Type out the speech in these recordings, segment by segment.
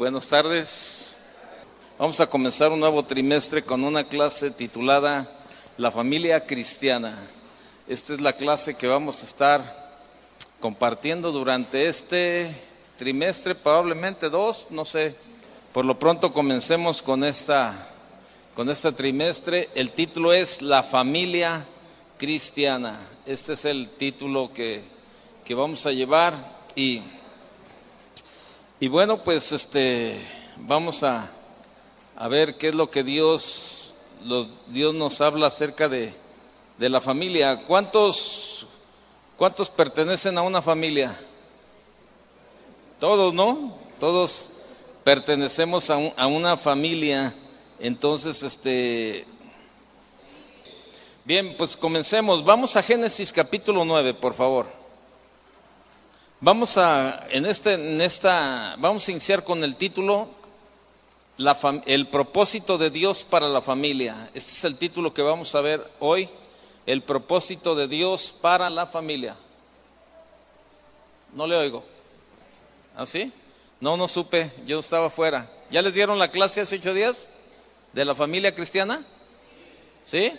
Buenas tardes. Vamos a comenzar un nuevo trimestre con una clase titulada La familia cristiana. Esta es la clase que vamos a estar compartiendo durante este trimestre, probablemente dos, no sé. Por lo pronto comencemos con este trimestre. El título es La familia cristiana. Este es el título que vamos a llevar y bueno, pues vamos a ver qué es lo que Dios nos habla acerca de la familia. ¿Cuántos pertenecen a una familia? Todos, ¿no? Todos pertenecemos a una familia. Entonces, bien, pues comencemos. Vamos a Génesis capítulo 9, por favor. Vamos a iniciar con el título El propósito de Dios para la familia. Este es el título que vamos a ver hoy, el propósito de Dios para la familia. No le oigo. ¿Ah, sí? No supe, yo estaba fuera. ¿Ya les dieron la clase hace 8 días de la familia cristiana? ¿Sí?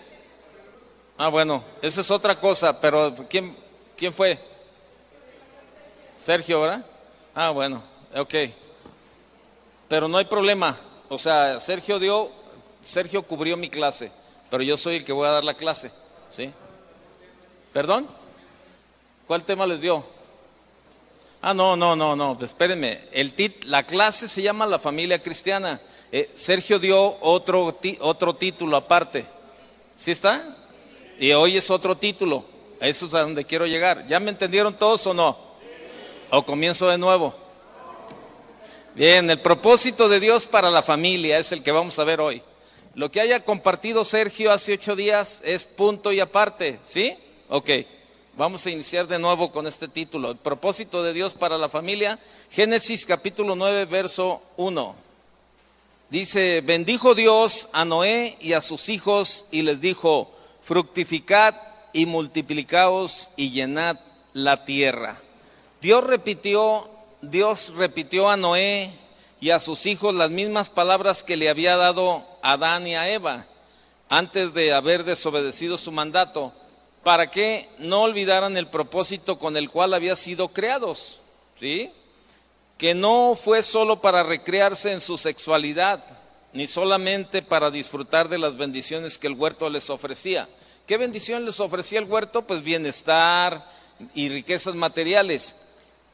Ah, bueno, esa es otra cosa, pero ¿quién fue? Sergio, ¿verdad? Ah, bueno, ok. Pero no hay problema. O sea, Sergio cubrió mi clase, pero yo soy el que voy a dar la clase, ¿sí? ¿Perdón? ¿Cuál tema les dio? Ah, no, espérenme. La clase se llama La familia cristiana. Sergio dio otro título aparte. ¿Sí está? Y hoy es otro título. Eso es a donde quiero llegar. ¿Ya me entendieron todos o no? ¿O comienzo de nuevo? Bien, el propósito de Dios para la familia es el que vamos a ver hoy. Lo que haya compartido Sergio hace 8 días es punto y aparte, ¿sí? Ok, vamos a iniciar de nuevo con este título, el propósito de Dios para la familia. Génesis capítulo 9, verso 1. Dice, bendijo Dios a Noé y a sus hijos y les dijo, fructificad y multiplicaos y llenad la tierra. Dios repitió a Noé y a sus hijos las mismas palabras que le había dado a Adán y a Eva antes de haber desobedecido su mandato, para que no olvidaran el propósito con el cual habían sido creados, ¿sí? Que no fue solo para recrearse en su sexualidad, ni solamente para disfrutar de las bendiciones que el huerto les ofrecía. ¿Qué bendición les ofrecía el huerto? Pues bienestar y riquezas materiales,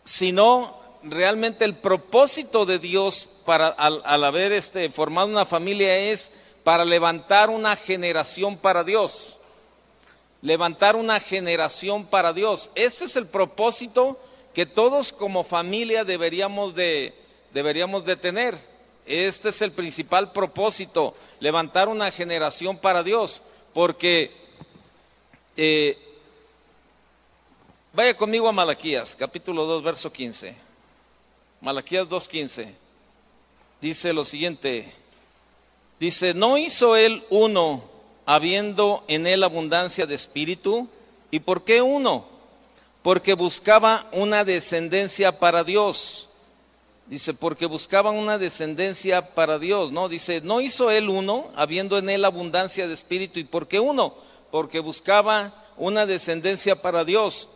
sino realmente el propósito de Dios al haber formado una familia es para levantar una generación para Dios. Levantar una generación para Dios. Este es el propósito que todos como familia deberíamos de tener. Este es el principal propósito, levantar una generación para Dios, porque vaya conmigo a Malaquías, capítulo 2, verso 15. Malaquías 2:15. Dice lo siguiente. Dice, ¿no hizo él uno, habiendo en él abundancia de espíritu? ¿Y por qué uno? Porque buscaba una descendencia para Dios. Dice, porque buscaban una descendencia para Dios, ¿no? Dice, ¿no hizo él uno, habiendo en él abundancia de espíritu? ¿Y por qué uno? Porque buscaba una descendencia para Dios.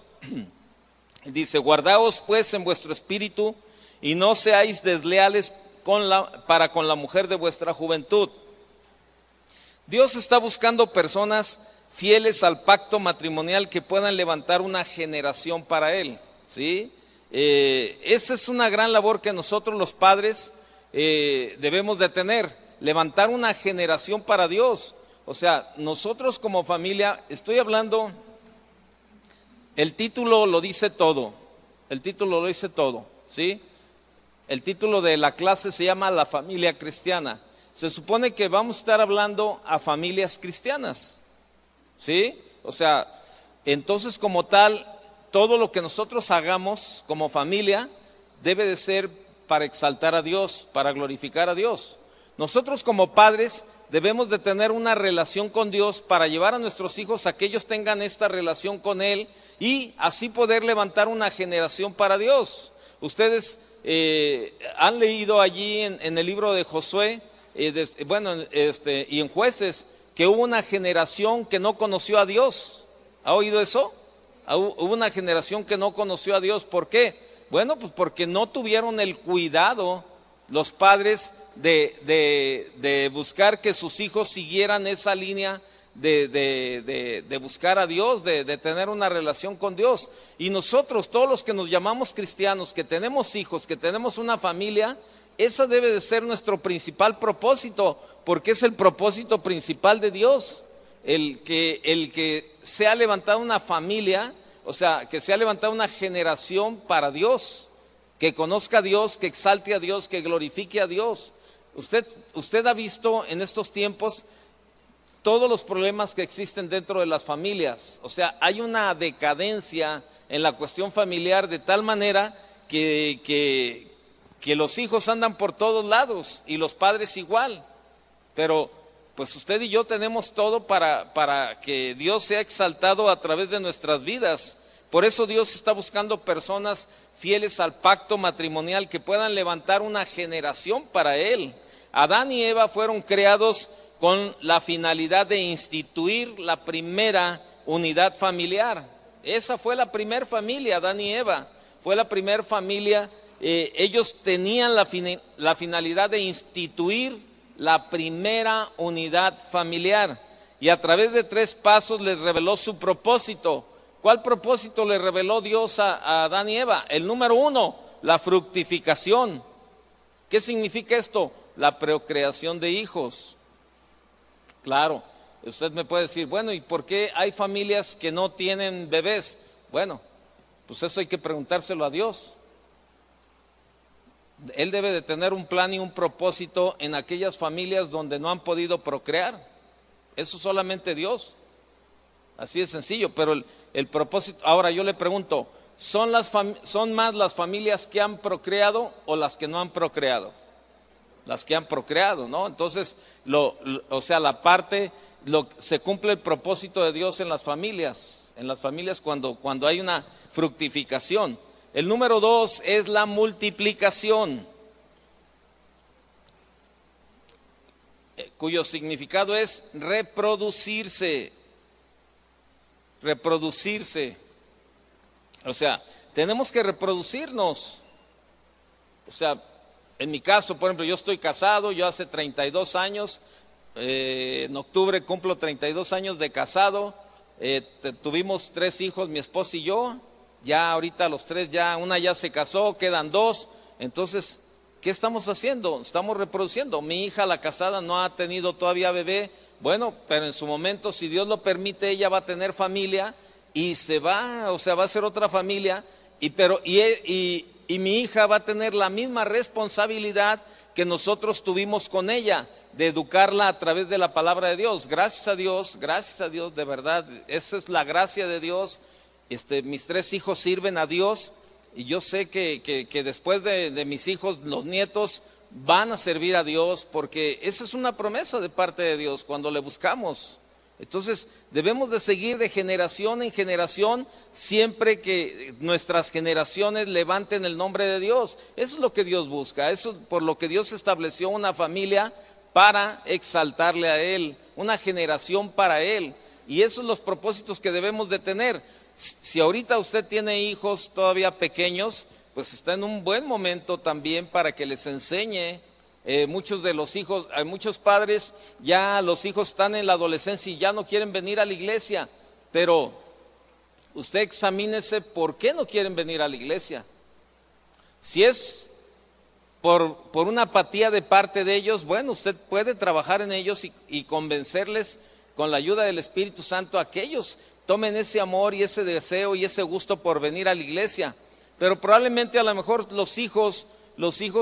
Dice, guardaos pues en vuestro espíritu y no seáis desleales para con la mujer de vuestra juventud. Dios está buscando personas fieles al pacto matrimonial que puedan levantar una generación para Él, ¿sí? Esa es una gran labor que nosotros los padres debemos de tener, levantar una generación para Dios. O sea, nosotros como familia, estoy hablando, el título lo dice todo, ¿sí? El título de la clase se llama La familia cristiana. Se supone que vamos a estar hablando a familias cristianas, ¿sí? O sea, entonces como tal, todo lo que nosotros hagamos como familia debe de ser para exaltar a Dios, para glorificar a Dios. Nosotros como padres debemos de tener una relación con Dios para llevar a nuestros hijos a que ellos tengan esta relación con Él y así poder levantar una generación para Dios. Ustedes han leído allí en el libro de Josué, y en Jueces, que hubo una generación que no conoció a Dios. ¿Ha oído eso? Hubo una generación que no conoció a Dios. ¿Por qué? Bueno, pues porque no tuvieron el cuidado los padres de buscar que sus hijos siguieran esa línea de buscar a Dios, de tener una relación con Dios. Y nosotros, todos los que nos llamamos cristianos, que tenemos hijos, que tenemos una familia, ese debe de ser nuestro principal propósito, porque es el propósito principal de Dios, el que se ha levantado una familia, o sea, que se ha levantado una generación para Dios, que conozca a Dios, que exalte a Dios, que glorifique a Dios. Usted ha visto en estos tiempos todos los problemas que existen dentro de las familias. O sea, hay una decadencia en la cuestión familiar de tal manera que los hijos andan por todos lados y los padres igual. Pero pues usted y yo tenemos todo para que Dios sea exaltado a través de nuestras vidas. Por eso Dios está buscando personas fieles al pacto matrimonial que puedan levantar una generación para Él. Adán y Eva fueron creados con la finalidad de instituir la primera unidad familiar. Esa fue la primera familia, Adán y Eva. Fue la primera familia. Ellos tenían la finalidad de instituir la primera unidad familiar. Y a través de 3 pasos les reveló su propósito. ¿Cuál propósito le reveló Dios a Adán y Eva? El número 1, la fructificación. ¿Qué significa esto? La procreación de hijos. Claro, usted me puede decir, bueno, ¿y por qué hay familias que no tienen bebés? Bueno, pues eso hay que preguntárselo a Dios. Él debe de tener un plan y un propósito en aquellas familias donde no han podido procrear. Eso solamente Dios. Así de sencillo, pero el propósito. Ahora yo le pregunto, ¿son más las familias que han procreado o las que no han procreado? Las que han procreado, ¿no? Entonces, se cumple el propósito de Dios en las familias cuando hay una fructificación. El número 2 es la multiplicación, cuyo significado es reproducirse. Reproducirse. O sea, tenemos que reproducirnos. O sea, en mi caso, por ejemplo, yo estoy casado, yo hace 32 años, en octubre cumplo 32 años de casado, tuvimos 3 hijos, mi esposa y yo, ya ahorita los 3, una ya se casó, quedan 2, entonces, ¿qué estamos haciendo? Estamos reproduciendo. Mi hija, la casada, no ha tenido todavía bebé, bueno, pero en su momento, si Dios lo permite, ella va a tener familia y va a ser otra familia, y mi hija va a tener la misma responsabilidad que nosotros tuvimos con ella, de educarla a través de la palabra de Dios. Gracias a Dios, de verdad, esa es la gracia de Dios. Mis 3 hijos sirven a Dios y yo sé que después de mis hijos, los nietos van a servir a Dios, porque esa es una promesa de parte de Dios cuando le buscamos. Entonces debemos de seguir de generación en generación, siempre que nuestras generaciones levanten el nombre de Dios. Eso es lo que Dios busca, eso es por lo que Dios estableció una familia, para exaltarle a Él, una generación para Él. Y esos son los propósitos que debemos de tener. Si ahorita usted tiene hijos todavía pequeños, pues está en un buen momento también para que les enseñe. Muchos de los hijos, hay muchos padres, ya los hijos están en la adolescencia y ya no quieren venir a la iglesia, pero usted examínese por qué no quieren venir a la iglesia. Si es por una apatía de parte de ellos, bueno, usted puede trabajar en ellos y convencerles con la ayuda del Espíritu Santo a que ellos tomen ese amor y ese deseo y ese gusto por venir a la iglesia. Pero probablemente a lo mejor los hijos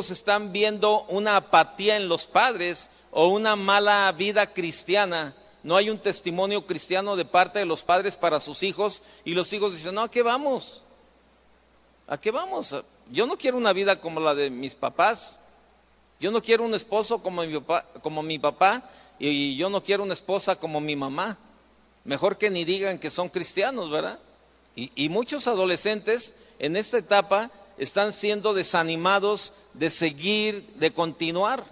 están viendo una apatía en los padres o una mala vida cristiana. No hay un testimonio cristiano de parte de los padres para sus hijos, y los hijos dicen, no, ¿a qué vamos? ¿A qué vamos? Yo no quiero una vida como la de mis papás. Yo no quiero un esposo como mi papá, y yo no quiero una esposa como mi mamá. Mejor que ni digan que son cristianos, ¿verdad? Y muchos adolescentes en esta etapa están siendo desanimados de seguir, de continuar.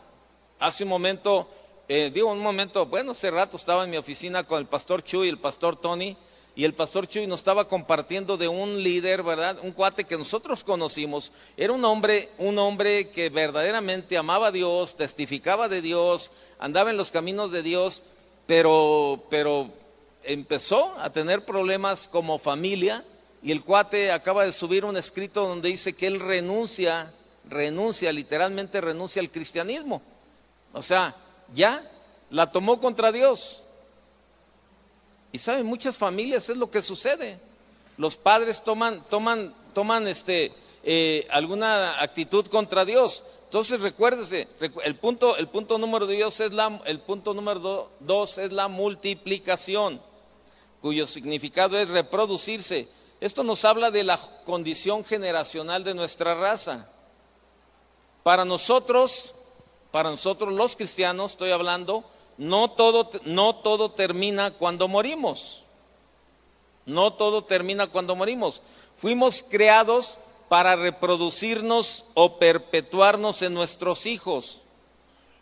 Hace un momento, hace rato estaba en mi oficina con el pastor Chuy y el pastor Tony, y el pastor Chuy nos estaba compartiendo de un líder, ¿verdad? Un cuate que nosotros conocimos. Era un hombre que verdaderamente amaba a Dios, testificaba de Dios, andaba en los caminos de Dios, pero empezó a tener problemas como familia, y el cuate acaba de subir un escrito donde dice que él literalmente renuncia al cristianismo. O sea, ya la tomó contra Dios. Y saben, muchas familias es lo que sucede. Los padres toman alguna actitud contra Dios. Entonces recuérdese, el punto número 2 es la multiplicación, cuyo significado es reproducirse. Esto nos habla de la condición generacional de nuestra raza. Para nosotros los cristianos, estoy hablando, no todo termina cuando morimos. No todo termina cuando morimos. Fuimos creados para reproducirnos o perpetuarnos en nuestros hijos.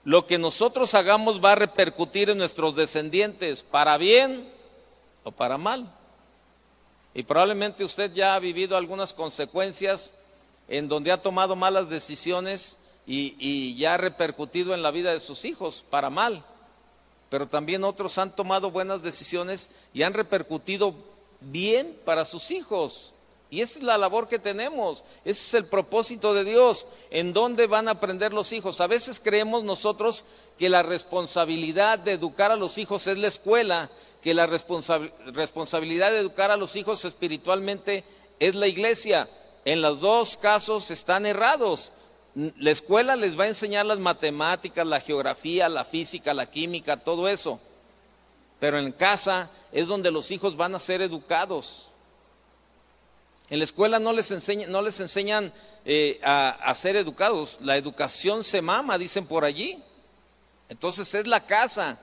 Lo que nosotros hagamos va a repercutir en nuestros descendientes, para bien o para mal. Y probablemente usted ya ha vivido algunas consecuencias en donde ha tomado malas decisiones y ya ha repercutido en la vida de sus hijos para mal. Pero también otros han tomado buenas decisiones y han repercutido bien para sus hijos. Y esa es la labor que tenemos, ese es el propósito de Dios. ¿En dónde van a aprender los hijos? A veces creemos nosotros que la responsabilidad de educar a los hijos es la escuela, que la responsabilidad de educar a los hijos espiritualmente es la iglesia. En los dos casos están errados. La escuela les va a enseñar las matemáticas, la geografía, la física, la química, todo eso. Pero en casa es donde los hijos van a ser educados. En la escuela no les enseñan a ser educados. La educación se mama, dicen por allí. Entonces es la casa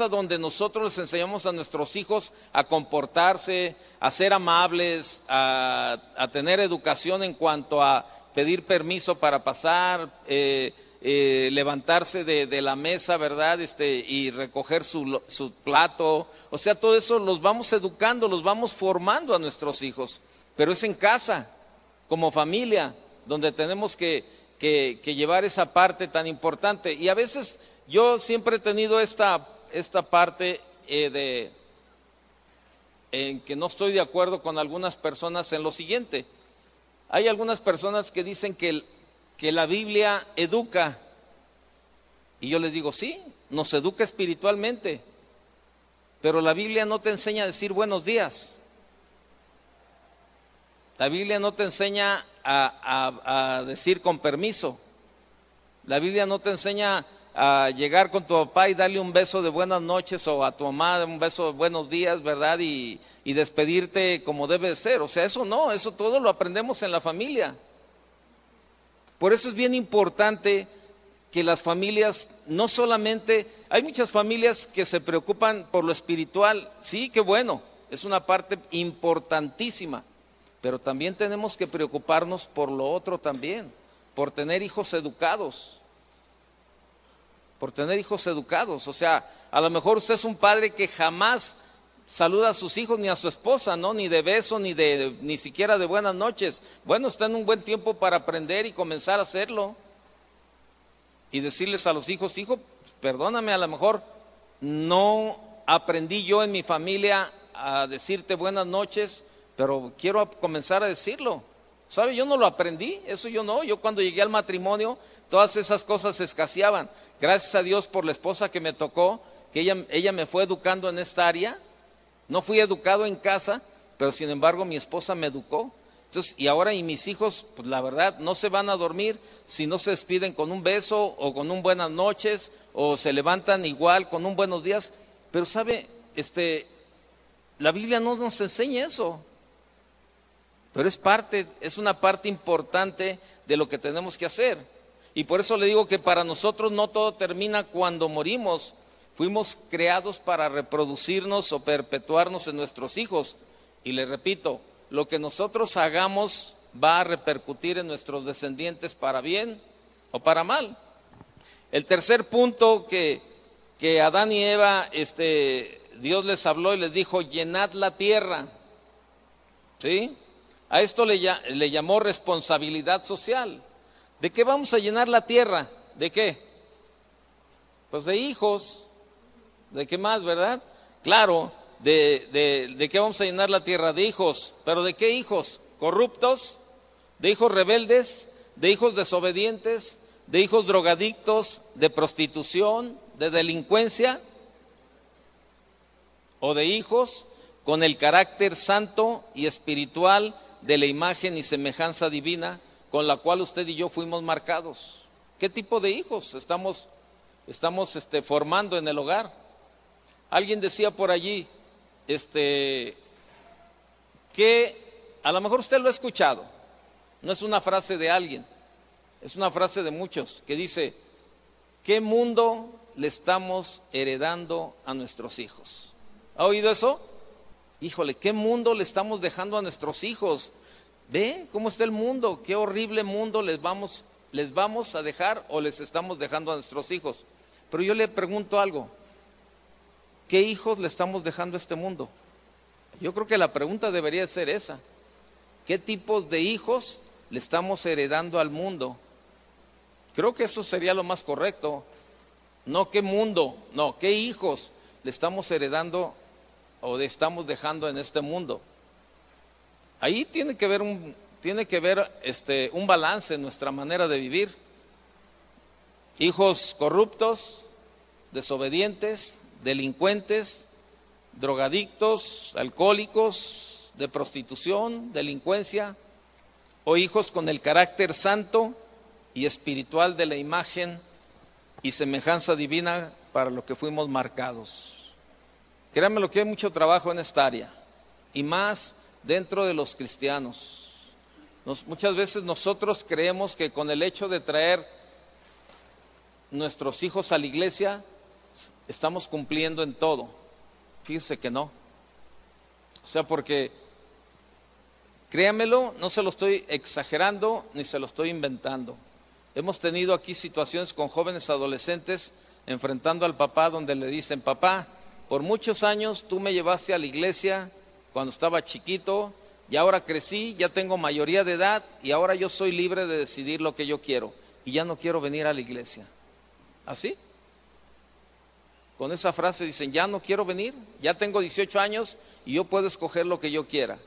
donde nosotros les enseñamos a nuestros hijos a comportarse, a ser amables, a tener educación en cuanto a pedir permiso para pasar, levantarse de la mesa, ¿verdad? Y recoger su plato. O sea, todo eso los vamos educando, los vamos formando a nuestros hijos. Pero es en casa, como familia, donde tenemos que llevar esa parte tan importante. Y a veces yo siempre he tenido esta parte en que no estoy de acuerdo con algunas personas en lo siguiente. Hay algunas personas que dicen que la Biblia educa, y yo les digo, sí, nos educa espiritualmente, pero la Biblia no te enseña a decir buenos días. La Biblia no te enseña a decir con permiso. La Biblia no te enseña a llegar con tu papá y darle un beso de buenas noches, o a tu mamá un beso de buenos días, ¿verdad? Y despedirte como debe ser. O sea, eso no, eso todo lo aprendemos en la familia. Por eso es bien importante que las familias, no solamente, hay muchas familias que se preocupan por lo espiritual, sí, qué bueno, es una parte importantísima, pero también tenemos que preocuparnos por lo otro también, por tener hijos educados. O sea, a lo mejor usted es un padre que jamás saluda a sus hijos ni a su esposa, ¿no? Ni de beso, ni siquiera de buenas noches. Bueno, está en un buen tiempo para aprender y comenzar a hacerlo. Y decirles a los hijos, hijo, perdóname, a lo mejor no aprendí yo en mi familia a decirte buenas noches, pero quiero comenzar a decirlo. ¿Sabe? Yo no lo aprendí, eso yo no. Yo cuando llegué al matrimonio, todas esas cosas escaseaban. Gracias a Dios por la esposa que me tocó, que ella me fue educando en esta área. No fui educado en casa, pero sin embargo mi esposa me educó. Entonces, y ahora mis hijos, pues la verdad, no se van a dormir si no se despiden con un beso o con un buenas noches, o se levantan igual con un buenos días. Pero sabe, la Biblia no nos enseña eso. Pero es una parte importante de lo que tenemos que hacer. Y por eso le digo que para nosotros no todo termina cuando morimos. Fuimos creados para reproducirnos o perpetuarnos en nuestros hijos. Y le repito, lo que nosotros hagamos va a repercutir en nuestros descendientes para bien o para mal. El tercer punto que Adán y Eva, Dios les habló y les dijo: llenad la tierra. ¿Sí? A esto le llamó responsabilidad social. ¿De qué vamos a llenar la tierra? ¿De qué? Pues de hijos. ¿De qué más, verdad? Claro, ¿de qué vamos a llenar la tierra? De hijos. ¿Pero de qué hijos? ¿Corruptos? ¿De hijos rebeldes? ¿De hijos desobedientes? ¿De hijos drogadictos? ¿De prostitución? ¿De delincuencia? ¿O de hijos con el carácter santo y espiritual de la imagen y semejanza divina con la cual usted y yo fuimos marcados? ¿Qué tipo de hijos estamos formando en el hogar? Alguien decía por allí, que a lo mejor usted lo ha escuchado, no es una frase de alguien, es una frase de muchos, que dice: ¿qué mundo le estamos heredando a nuestros hijos? ¿Ha oído eso? Híjole, ¿qué mundo le estamos dejando a nuestros hijos? ¿Ve cómo está el mundo? ¿Qué horrible mundo les vamos a dejar o les estamos dejando a nuestros hijos? Pero yo le pregunto algo: ¿qué hijos le estamos dejando a este mundo? Yo creo que la pregunta debería ser esa: ¿qué tipos de hijos le estamos heredando al mundo? Creo que eso sería lo más correcto. No qué mundo, no, qué hijos le estamos heredando o le estamos dejando en este mundo. Ahí tiene que haber un balance en nuestra manera de vivir. Hijos corruptos, desobedientes, delincuentes, drogadictos, alcohólicos, de prostitución, delincuencia, o hijos con el carácter santo y espiritual de la imagen y semejanza divina para lo que fuimos marcados. Créanme lo que hay mucho trabajo en esta área, y más dentro de los cristianos. Muchas veces nosotros creemos que con el hecho de traer nuestros hijos a la iglesia estamos cumpliendo en todo. Fíjense que no. O sea, porque créanmelo, no se lo estoy exagerando ni se lo estoy inventando. Hemos tenido aquí situaciones con jóvenes adolescentes enfrentando al papá, donde le dicen: papá, por muchos años tú me llevaste a la iglesia cuando estaba chiquito, y ahora crecí, ya tengo mayoría de edad, y ahora yo soy libre de decidir lo que yo quiero, y ya no quiero venir a la iglesia. ¿Así? Con esa frase dicen: ya no quiero venir, ya tengo 18 años y yo puedo escoger lo que yo quiera.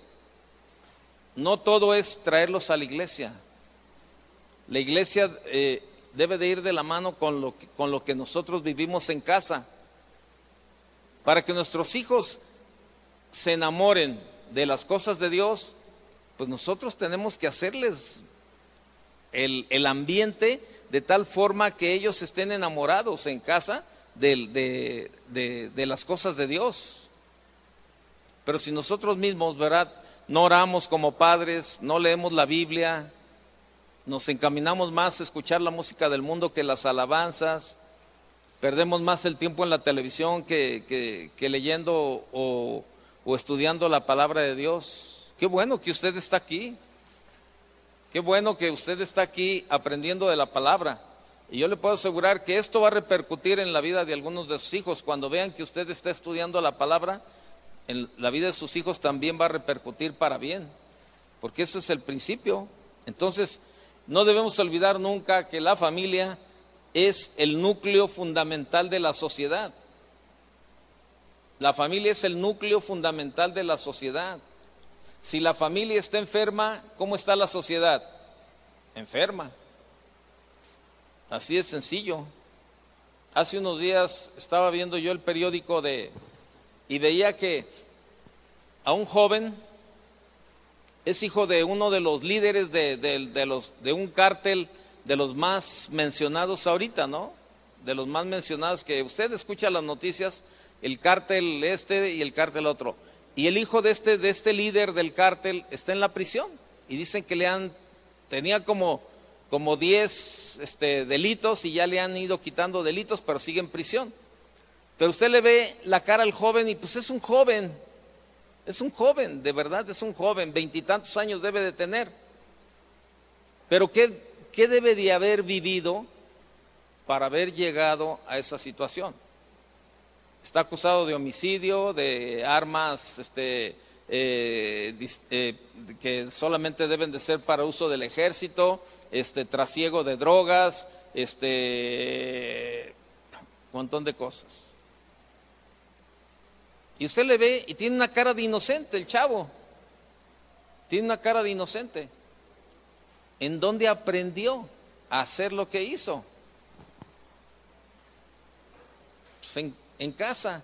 No todo es traerlos a la iglesia. La iglesia debe de ir de la mano con lo que nosotros vivimos en casa. Para que nuestros hijos se enamoren de las cosas de Dios, pues nosotros tenemos que hacerles el ambiente de tal forma que ellos estén enamorados en casa de las cosas de Dios. Pero si nosotros mismos, ¿verdad?, no oramos como padres, no leemos la Biblia, nos encaminamos más a escuchar la música del mundo que las alabanzas, perdemos más el tiempo en la televisión que leyendo o estudiando la palabra de Dios. Qué bueno que usted está aquí. Qué bueno que usted está aquí aprendiendo de la palabra. Y yo le puedo asegurar que esto va a repercutir en la vida de algunos de sus hijos. Cuando vean que usted está estudiando la palabra, en la vida de sus hijos también va a repercutir para bien. Porque ese es el principio. Entonces, no debemos olvidar nunca que la familia es el núcleo fundamental de la sociedad. La familia es el núcleo fundamental de la sociedad. Si la familia está enferma, ¿cómo está la sociedad? Enferma. Así de sencillo. Hace unos días estaba viendo yo el periódico y veía que a un joven, es hijo de uno de los líderes de un cártel de los más mencionados ahorita, ¿no? De los más mencionados, que usted escucha las noticias, el cártel y el cártel otro. Y el hijo de este líder del cártel está en la prisión. Y dicen que tenía como 10 delitos, y ya le han ido quitando delitos, pero sigue en prisión. Pero usted le ve la cara al joven y pues es un joven, de verdad es un joven, 20 y tantos años debe de tener. Pero ¿qué debe de haber vivido para haber llegado a esa situación? Está acusado de homicidio, de armas que solamente deben de ser para uso del ejército, trasiego de drogas, un montón de cosas. Y usted le ve y tiene una cara de inocente el chavo, tiene una cara de inocente. ¿En dónde aprendió a hacer lo que hizo? Pues en casa.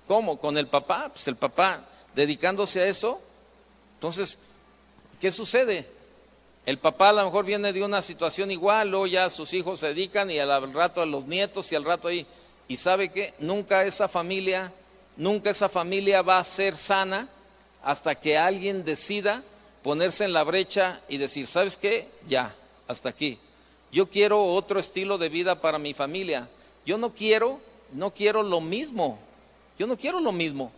¿Cómo? ¿Con el papá? Pues el papá dedicándose a eso. Entonces, ¿qué sucede? El papá a lo mejor viene de una situación igual, luego ya sus hijos se dedican y al rato a los nietos y al rato ahí. ¿Y sabe qué? Nunca esa familia va a ser sana hasta que alguien decida ponerse en la brecha y decir, ¿sabes qué? Ya, hasta aquí. Yo quiero otro estilo de vida para mi familia. Yo no quiero lo mismo. Yo no quiero lo mismo.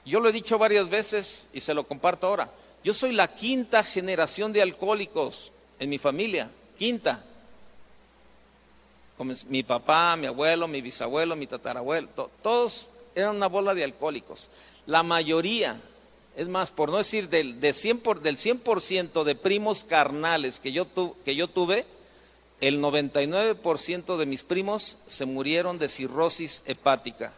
Yo lo he dicho varias veces y se lo comparto ahora. Yo soy la 5ª generación de alcohólicos en mi familia. 5ª. Como mi papá, mi abuelo, mi bisabuelo, mi tatarabuelo, todos eran una bola de alcohólicos. La mayoría, es más, por no decir del 100% de primos carnales que yo tuve, el 99% de mis primos se murieron de cirrosis hepática.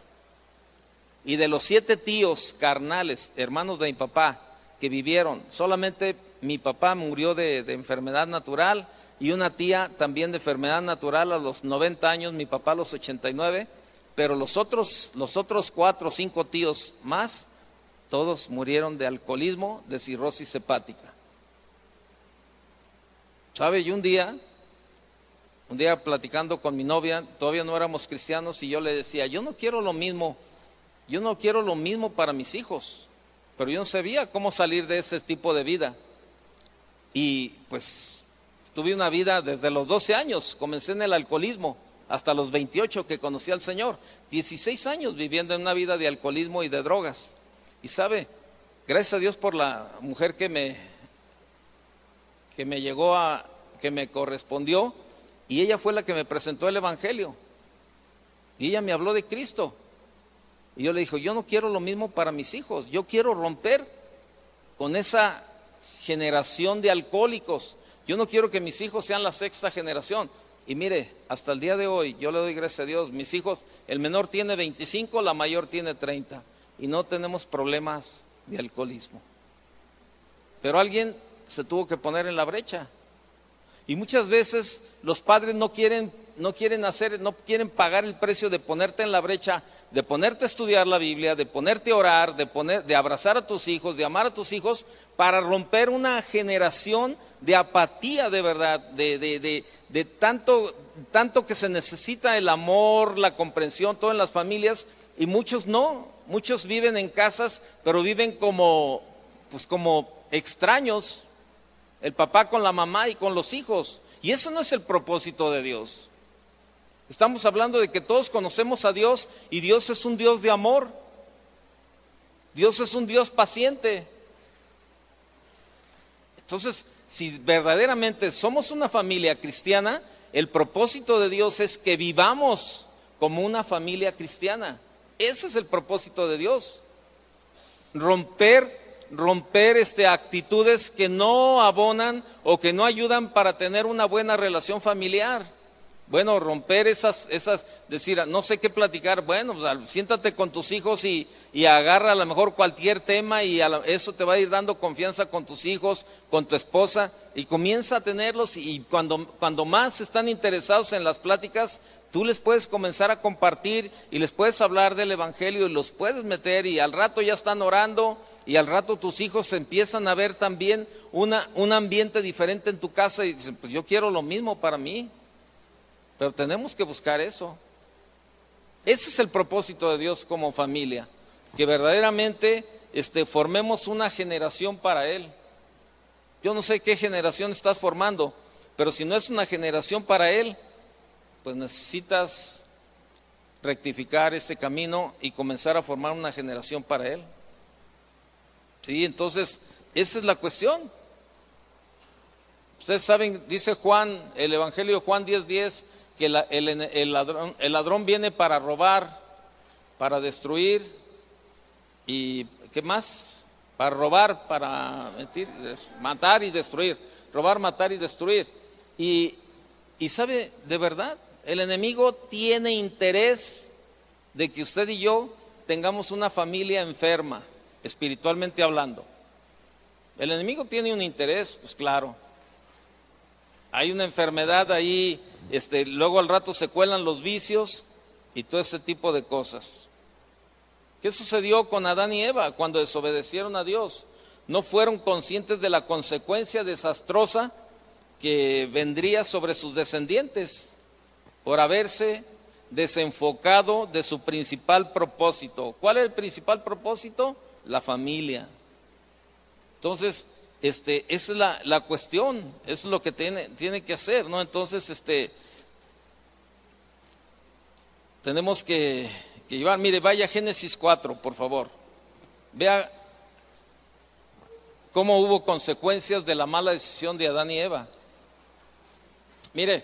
Y de los 7 tíos carnales, hermanos de mi papá, que vivieron, solamente mi papá murió de enfermedad natural y una tía también de enfermedad natural a los 90 años, mi papá a los 89, pero los otros 4 o 5 tíos más, todos murieron de alcoholismo, de cirrosis hepática. ¿Sabe? Y un día platicando con mi novia, todavía no éramos cristianos, y yo le decía, yo no quiero lo mismo para mis hijos, pero yo no sabía cómo salir de ese tipo de vida. Y pues tuve una vida desde los 12 años, comencé en el alcoholismo, hasta los 28 que conocí al Señor, 16 años viviendo en una vida de alcoholismo y de drogas. Y sabe, gracias a Dios por la mujer que me correspondió, y ella fue la que me presentó el Evangelio, y ella me habló de Cristo, y yo le dije, yo no quiero lo mismo para mis hijos, yo quiero romper con esa generación de alcohólicos, yo no quiero que mis hijos sean la 6ª generación. Y mire, hasta el día de hoy, yo le doy gracias a Dios, mis hijos, el menor tiene 25, la mayor tiene 30, y no tenemos problemas de alcoholismo. Pero alguien se tuvo que poner en la brecha. Y muchas veces los padres no quieren pagar el precio de ponerte en la brecha, de ponerte a estudiar la Biblia, de ponerte a orar, de abrazar a tus hijos, de amar a tus hijos, para romper una generación de apatía de verdad, de tanto que se necesita el amor, la comprensión, todo en las familias, y muchos no, muchos viven en casas, pero viven como extraños, el papá con la mamá y con los hijos, y eso no es el propósito de Dios. Estamos hablando de que todos conocemos a Dios, y Dios es un Dios de amor, Dios es un Dios paciente. Entonces, si verdaderamente somos una familia cristiana, el propósito de Dios es que vivamos como una familia cristiana. Ese es el propósito de Dios. Romper actitudes que no abonan o que no ayudan para tener una buena relación familiar. Bueno, romper esas, decir, no sé qué platicar, bueno, pues, siéntate con tus hijos y agarra a lo mejor cualquier tema, y eso te va a ir dando confianza con tus hijos, con tu esposa, y comienza a tenerlos, y cuando más están interesados en las pláticas, tú les puedes comenzar a compartir y les puedes hablar del Evangelio y los puedes meter, y al rato ya están orando, y al rato tus hijos empiezan a ver también un ambiente diferente en tu casa y dicen, pues yo quiero lo mismo para mí. Pero tenemos que buscar eso. Ese es el propósito de Dios como familia, que verdaderamente formemos una generación para Él. Yo no sé qué generación estás formando, pero si no es una generación para Él, pues necesitas rectificar ese camino y comenzar a formar una generación para Él. Sí, entonces, esa es la cuestión. Ustedes saben, dice Juan, el Evangelio de Juan 10:10, que el ladrón viene para robar, para destruir y ¿qué más? Para robar, para mentir, matar y destruir. Robar, matar y destruir. Y sabe, de verdad, el enemigo tiene interés de que usted y yo tengamos una familia enferma, espiritualmente hablando. El enemigo tiene un interés, pues claro. Hay una enfermedad ahí, luego al rato se cuelan los vicios y todo ese tipo de cosas. ¿Qué sucedió con Adán y Eva cuando desobedecieron a Dios? No fueron conscientes de la consecuencia desastrosa que vendría sobre sus descendientes por haberse desenfocado de su principal propósito. ¿Cuál es el principal propósito? La familia. Entonces, esa es la cuestión, eso es lo que tiene que hacer, ¿no? Entonces, tenemos que llevar, mire, vaya a Génesis 4, por favor. Vea cómo hubo consecuencias de la mala decisión de Adán y Eva. Mire,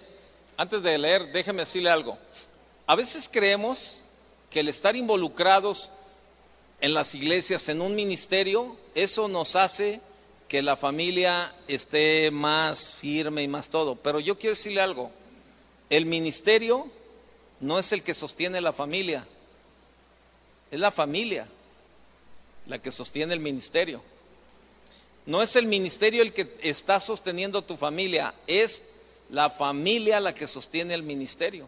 antes de leer, déjeme decirle algo. A veces creemos que el estar involucrados en las iglesias, en un ministerio, eso nos hace que la familia esté más firme y más todo. Pero yo quiero decirle algo, el ministerio no es el que sostiene la familia, es la familia la que sostiene el ministerio. No es el ministerio el que está sosteniendo tu familia, es la familia la que sostiene el ministerio.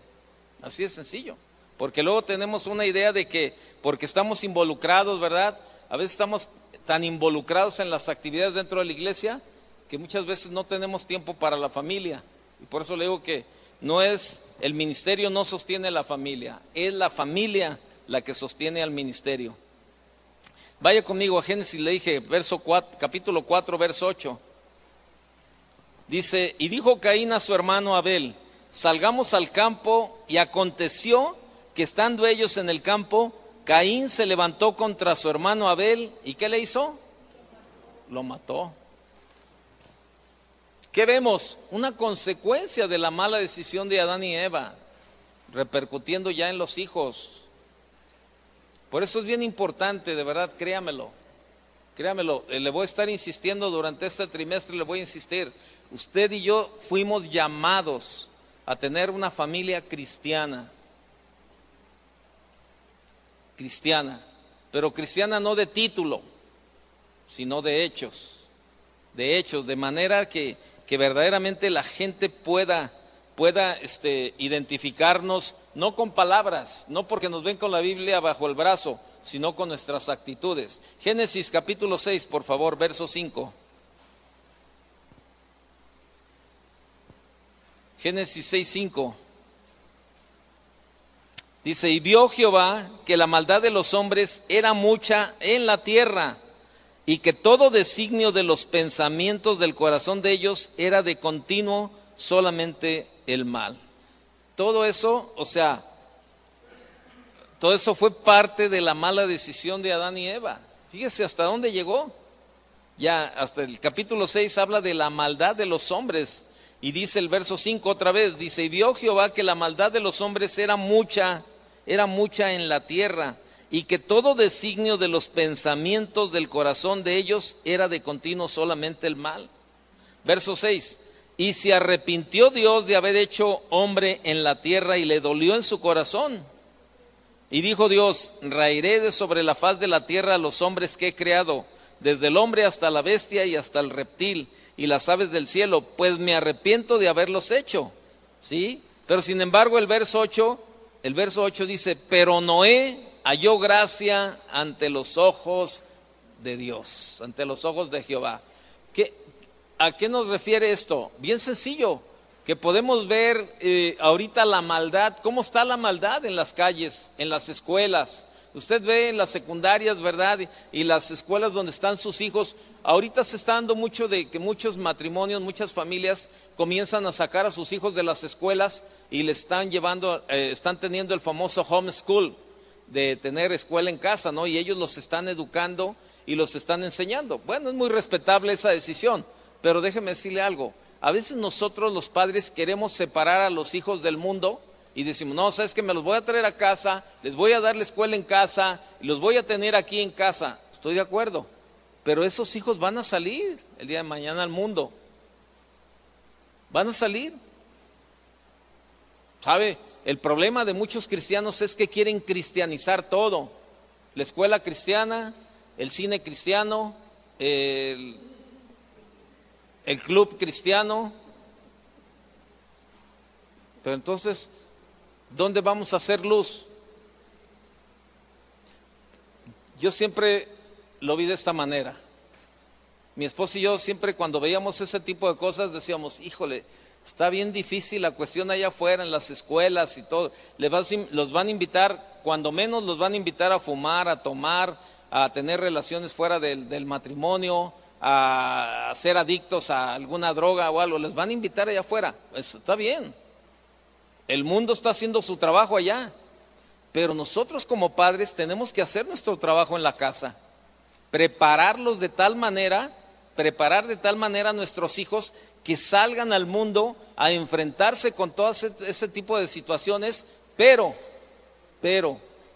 Así de sencillo. Porque luego tenemos una idea de que porque estamos involucrados, ¿verdad? A veces estamos tan involucrados en las actividades dentro de la iglesia que muchas veces no tenemos tiempo para la familia. Y por eso le digo que no es, el ministerio no sostiene la familia, es la familia la que sostiene al ministerio. Vaya conmigo a Génesis, le dije, capítulo 4, verso 8. Dice, y dijo Caín a su hermano Abel, salgamos al campo, y aconteció que estando ellos en el campo, Caín se levantó contra su hermano Abel, ¿y qué le hizo? Lo mató. ¿Qué vemos? Una consecuencia de la mala decisión de Adán y Eva, repercutiendo ya en los hijos. Por eso es bien importante, de verdad, créamelo, le voy a estar insistiendo durante este trimestre, le voy a insistir. Usted y yo fuimos llamados a tener una familia cristiana, pero cristiana no de título, sino de hechos, de manera que verdaderamente la gente pueda identificarnos, no con palabras, no porque nos ven con la Biblia bajo el brazo, sino con nuestras actitudes. Génesis capítulo 6, por favor, verso 5. Génesis 6:5. Dice, y vio Jehová que la maldad de los hombres era mucha en la tierra, y que todo designio de los pensamientos del corazón de ellos era de continuo solamente el mal. Todo eso, todo eso fue parte de la mala decisión de Adán y Eva. Fíjese hasta dónde llegó. Ya hasta el capítulo 6 habla de la maldad de los hombres. Y dice el verso 5 otra vez, dice, y vio Jehová que la maldad de los hombres era mucha en la tierra, y que todo designio de los pensamientos del corazón de ellos era de continuo solamente el mal. Verso 6, y se arrepintió Dios de haber hecho hombre en la tierra, y le dolió en su corazón. Y dijo Dios, raeré de sobre la faz de la tierra a los hombres que he creado, desde el hombre hasta la bestia y hasta el reptil y las aves del cielo, pues me arrepiento de haberlos hecho. ¿Sí? Pero sin embargo el verso 8 dice, pero Noé halló gracia ante los ojos de Dios, ante los ojos de Jehová. ¿A qué nos refiere esto? Bien sencillo, que podemos ver ahorita la maldad, cómo está la maldad en las calles, en las escuelas. Usted ve en las secundarias, ¿verdad? Y las escuelas donde están sus hijos. Ahorita se está dando mucho de que muchos matrimonios, muchas familias comienzan a sacar a sus hijos de las escuelas y le están llevando, están teniendo el famoso homeschool, de tener escuela en casa, ¿no? Y ellos los están educando y los están enseñando. Bueno, es muy respetable esa decisión, pero déjeme decirle algo. A veces nosotros los padres queremos separar a los hijos del mundo y decimos, no, sabes que me los voy a traer a casa, les voy a dar la escuela en casa, y los voy a tener aquí en casa. Estoy de acuerdo, pero esos hijos van a salir el día de mañana al mundo. Van a salir. ¿Sabe? El problema de muchos cristianos es que quieren cristianizar todo. La escuela cristiana, el cine cristiano, el club cristiano. Pero entonces, ¿dónde vamos a hacer luz? Yo siempre lo vi de esta manera. Mi esposa y yo siempre cuando veíamos ese tipo de cosas decíamos, híjole, está bien difícil la cuestión allá afuera en las escuelas y todo. Los van a invitar, cuando menos los van a invitar a fumar, a tomar, a tener relaciones fuera del matrimonio, a ser adictos a alguna droga o algo. Les van a invitar allá afuera. Está bien. El mundo está haciendo su trabajo allá. Pero nosotros como padres tenemos que hacer nuestro trabajo en la casa. Preparar de tal manera a nuestros hijos que salgan al mundo a enfrentarse con todo ese tipo de situaciones, pero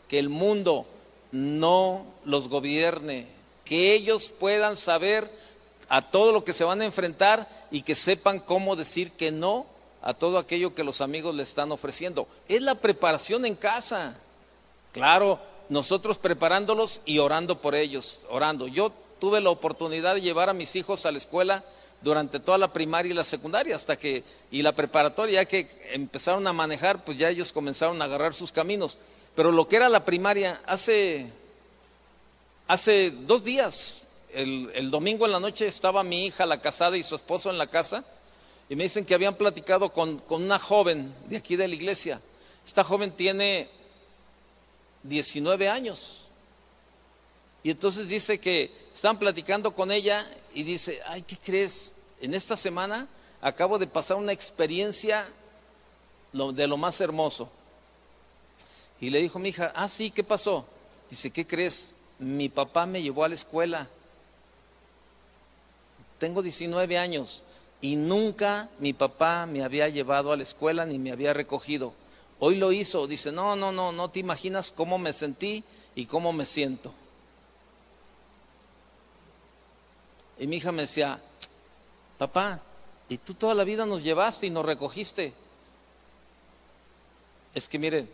que el mundo no los gobierne, que ellos puedan saber a todo lo que se van a enfrentar y que sepan cómo decir que no a todo aquello que los amigos les están ofreciendo. Es la preparación en casa. Claro, nosotros preparándolos y orando por ellos, orando. Yo tuve la oportunidad de llevar a mis hijos a la escuela durante toda la primaria y la secundaria y la preparatoria, ya que empezaron a manejar, pues ya ellos comenzaron a agarrar sus caminos. Pero lo que era la primaria, hace 2 días, el domingo en la noche estaba mi hija, la casada, y su esposo en la casa, y me dicen que habían platicado con una joven de aquí de la iglesia. Esta joven tiene 19 años. Y entonces dice que estaban platicando con ella y dice, ay, ¿qué crees? En esta semana acabo de pasar una experiencia de lo más hermoso. Y le dijo mi hija, sí, ¿qué pasó? Dice, ¿qué crees? Mi papá me llevó a la escuela. Tengo 19 años y nunca mi papá me había llevado a la escuela ni me había recogido. Hoy lo hizo. Dice, no te imaginas cómo me sentí y cómo me siento. Y mi hija me decía, papá, ¿y tú toda la vida nos llevaste y nos recogiste? Es que miren,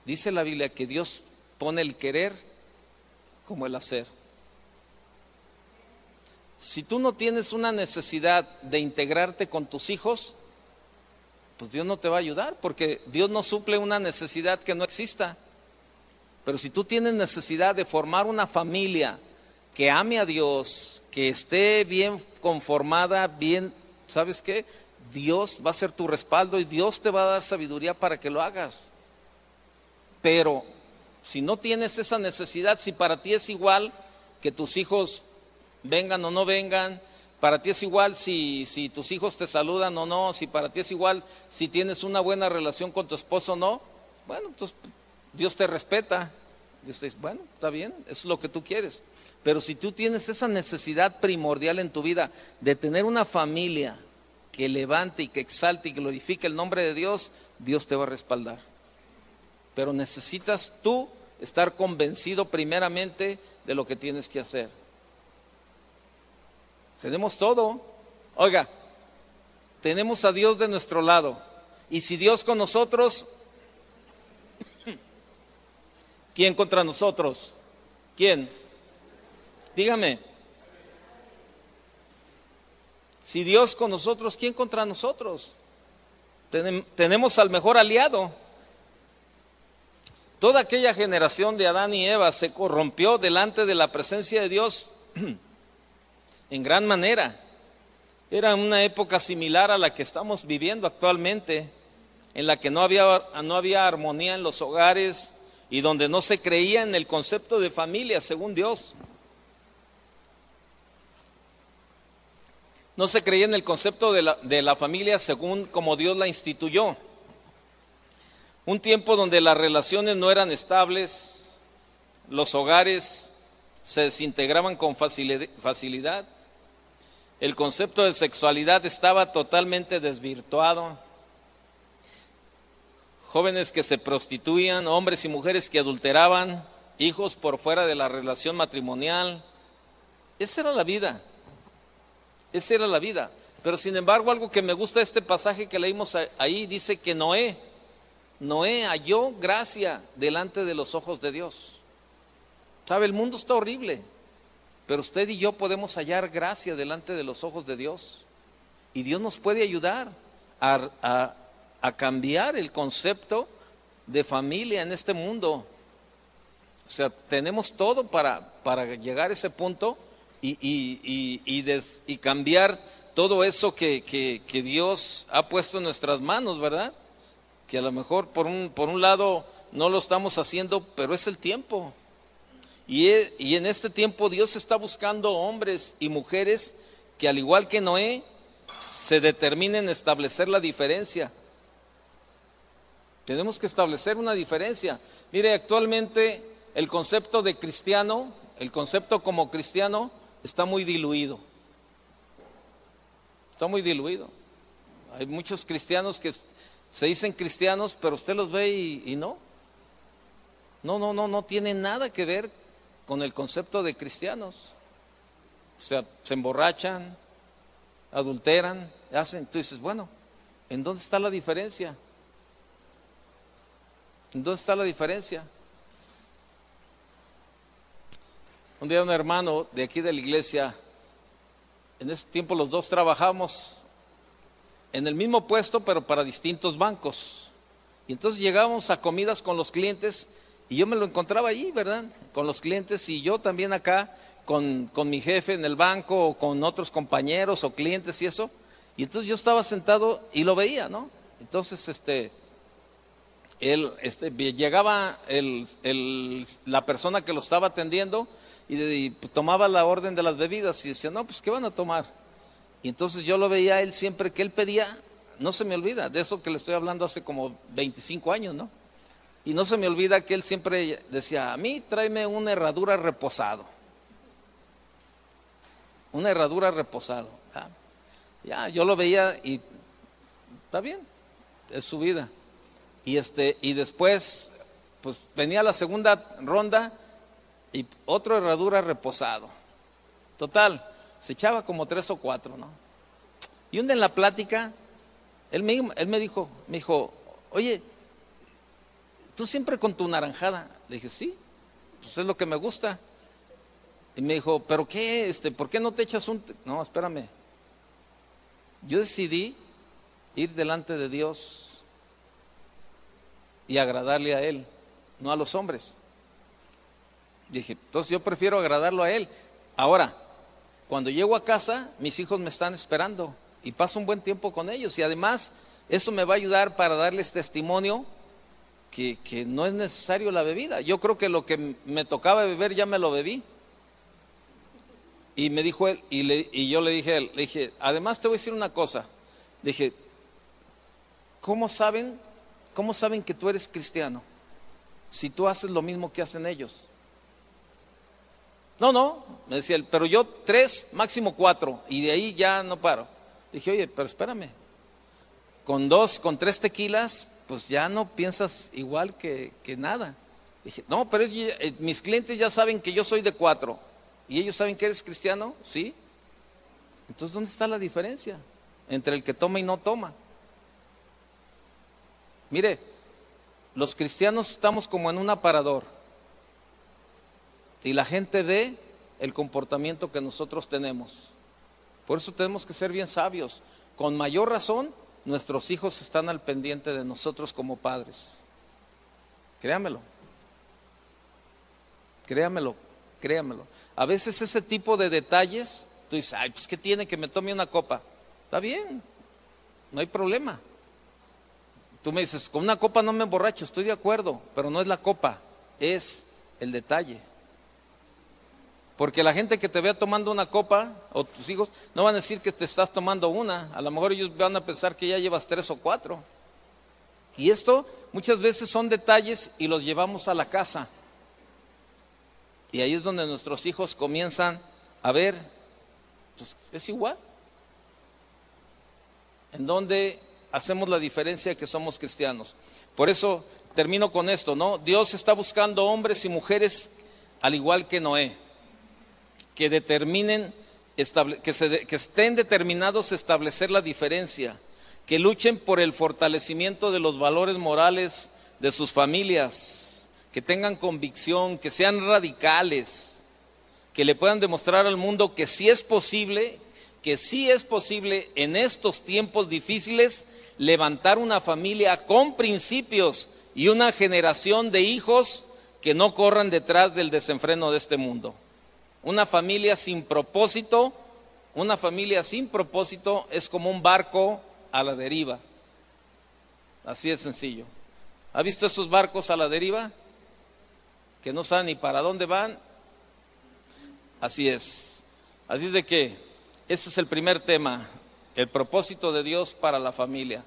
dice la Biblia que Dios pone el querer como el hacer. Si tú no tienes una necesidad de integrarte con tus hijos, pues Dios no te va a ayudar, porque Dios no suple una necesidad que no exista. Pero si tú tienes necesidad de formar una familia que ame a Dios, que esté bien conformada, bien, ¿sabes qué? Dios va a ser tu respaldo y Dios te va a dar sabiduría para que lo hagas. Pero si no tienes esa necesidad, si para ti es igual que tus hijos vengan o no vengan, para ti es igual si tus hijos te saludan o no, si para ti es igual si tienes una buena relación con tu esposo o no, bueno, entonces Dios te respeta. Dios te dice, bueno, está bien, eso es lo que tú quieres. Pero si tú tienes esa necesidad primordial en tu vida de tener una familia que levante y que exalte y que glorifique el nombre de Dios, Dios te va a respaldar. Pero necesitas tú estar convencido primeramente de lo que tienes que hacer. Tenemos todo. Oiga, tenemos a Dios de nuestro lado. Y si Dios con nosotros, ¿quién contra nosotros? ¿Quién? Dígame. Si Dios con nosotros, ¿quién contra nosotros? Tenemos al mejor aliado. Toda aquella generación de Adán y Eva se corrompió delante de la presencia de Dios en gran manera. Era una época similar a la que estamos viviendo actualmente, en la que no había armonía en los hogares y donde no se creía en el concepto de familia según Dios. No se creía en el concepto de la familia según como Dios la instituyó. Un tiempo donde las relaciones no eran estables, los hogares se desintegraban con facilidad. El concepto de sexualidad estaba totalmente desvirtuado. Jóvenes que se prostituían, hombres y mujeres que adulteraban, hijos por fuera de la relación matrimonial. Esa era la vida. Esa era la vida. Pero sin embargo, algo que me gusta de este pasaje que leímos ahí, dice que Noé halló gracia delante de los ojos de Dios. ¿Sabe? El mundo está horrible, pero usted y yo podemos hallar gracia delante de los ojos de Dios. Y Dios nos puede ayudar a cambiar el concepto de familia en este mundo. O sea, tenemos todo para llegar a ese punto y cambiar todo eso que Dios ha puesto en nuestras manos, ¿verdad? Que a lo mejor por un lado no lo estamos haciendo, pero es el tiempo. Y en este tiempo Dios está buscando hombres y mujeres que, al igual que Noé, se determinen a establecer la diferencia. Tenemos que establecer una diferencia. Mire, actualmente el concepto de cristiano, el concepto como cristiano, está muy diluido. Está muy diluido. Hay muchos cristianos que se dicen cristianos, pero usted los ve y no. No tiene nada que ver con el concepto de cristianos. O sea, se emborrachan, adulteran, hacen. Tú dices, bueno, ¿en dónde está la diferencia? ¿En dónde está la diferencia? Un día un hermano de aquí de la iglesia, en ese tiempo los dos trabajamos en el mismo puesto, pero para distintos bancos. Y entonces llegábamos a comidas con los clientes y yo me lo encontraba ahí, ¿verdad? Con los clientes, y yo también acá con mi jefe en el banco, o con otros compañeros o clientes y eso. Y entonces yo estaba sentado y lo veía, ¿no? Entonces llegaba la persona que lo estaba atendiendo y tomaba la orden de las bebidas y decía, no, pues ¿qué van a tomar? Y entonces yo lo veía a él siempre que él pedía, no se me olvida, de eso que le estoy hablando hace como 25 años, ¿no? Y no se me olvida que él siempre decía, a mí tráeme una herradura reposado. Una herradura reposado. Ya, yo lo veía y está bien, es su vida. Y después, pues venía la segunda ronda y otro herradura reposado. Total, se echaba como 3 o 4, ¿no? Y un día en la plática, él me dijo, oye, ¿tú siempre con tu naranjada? Le dije, sí, pues es lo que me gusta. Y me dijo, ¿pero qué? ¿Por qué no te echas un...? No, espérame. Yo decidí ir delante de Dios y agradarle a Él, no a los hombres. Dije, entonces yo prefiero agradarlo a Él. Ahora, cuando llego a casa, mis hijos me están esperando y paso un buen tiempo con ellos. Y además, eso me va a ayudar para darles testimonio que no es necesario la bebida. Yo creo que lo que me tocaba beber ya me lo bebí. Y me dijo él, y yo le dije a él, le dije, además te voy a decir una cosa. Le dije, ¿cómo saben que tú eres cristiano si tú haces lo mismo que hacen ellos? No, me decía él, pero yo 3, máximo 4, y de ahí ya no paro. Le dije, oye, pero espérame, con 3 tequilas, pues ya no piensas igual que nada. Dije, no, pero mis clientes ya saben que yo soy de 4, y ellos saben que eres cristiano, ¿sí? Entonces, ¿dónde está la diferencia entre el que toma y no toma? Mire, los cristianos estamos como en un aparador y la gente ve el comportamiento que nosotros tenemos. Por eso tenemos que ser bien sabios. Con mayor razón, nuestros hijos están al pendiente de nosotros como padres. Créamelo. A veces ese tipo de detalles, tú dices, ay, pues ¿qué tiene que me tome una copa? Está bien, no hay problema. Tú me dices, con una copa no me emborracho, estoy de acuerdo, pero no es la copa, es el detalle. Porque la gente que te vea tomando una copa, o tus hijos, no van a decir que te estás tomando una. A lo mejor ellos van a pensar que ya llevas 3 o 4. Y esto muchas veces son detalles y los llevamos a la casa. Y ahí es donde nuestros hijos comienzan a ver, pues es igual. En donde hacemos la diferencia que somos cristianos. Por eso termino con esto, ¿no? Dios está buscando hombres y mujeres al igual que Noé, que determinen, que estén determinados a establecer la diferencia, que luchen por el fortalecimiento de los valores morales de sus familias, que tengan convicción, que sean radicales, que le puedan demostrar al mundo que sí es posible en estos tiempos difíciles levantar una familia con principios y una generación de hijos que no corran detrás del desenfreno de este mundo. Una familia sin propósito es como un barco a la deriva. Así de sencillo. ¿Ha visto esos barcos a la deriva? Que no saben ni para dónde van. Así es. Así es de que ese es el primer tema, el propósito de Dios para la familia.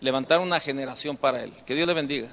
Levantar una generación para Él. Que Dios le bendiga.